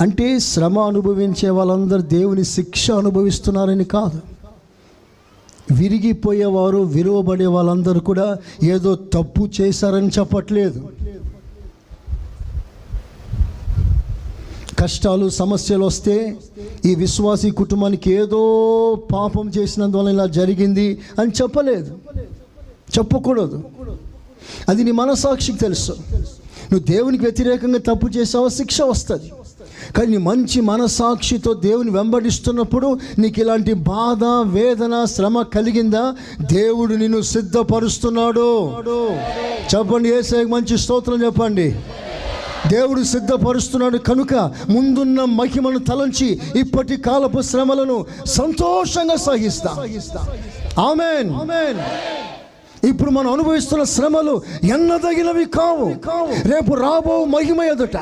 అంటే శ్రమ అనుభవించే వాళ్ళందరూ దేవుని శిక్ష అనుభవిస్తున్నారని కాదు. విరిగిపోయేవారు, విలువబడే వాళ్ళందరూ కూడా ఏదో తప్పు చేశారని చెప్పట్లేదు. కష్టాలు, సమస్యలు వస్తే ఈ విశ్వాసీ కుటుంబానికి ఏదో పాపం చేసినందువల్ల ఇలా జరిగింది అని చెప్పకూడదు. అది నీ మనసాక్షికి తెలుసు. నువ్వు దేవునికి వ్యతిరేకంగా తప్పు చేసావో శిక్ష వస్తుంది. కానీ నీ మంచి మనసాక్షితో దేవుని వెంబడిస్తున్నప్పుడు నీకు ఇలాంటి బాధ, వేదన, శ్రమ కలిగిందా, దేవుడు నిన్ను సిద్ధపరుస్తున్నాడు. చెప్పండి, యేసయ్యకు మంచి స్తోత్రం చెప్పండి. దేవుడు సిద్ధపరుస్తున్నాడు కనుక ముందున్న మహిమను తలంచి ఇప్పటి కాలపు శ్రమలను సంతోషంగా సహిస్తా. ఆమేన్. ఇప్పుడు మనం అనుభవిస్తున్న శ్రమలు ఎన్నదగినవి కావు. రేపు రాబో మహిమ ఎదుట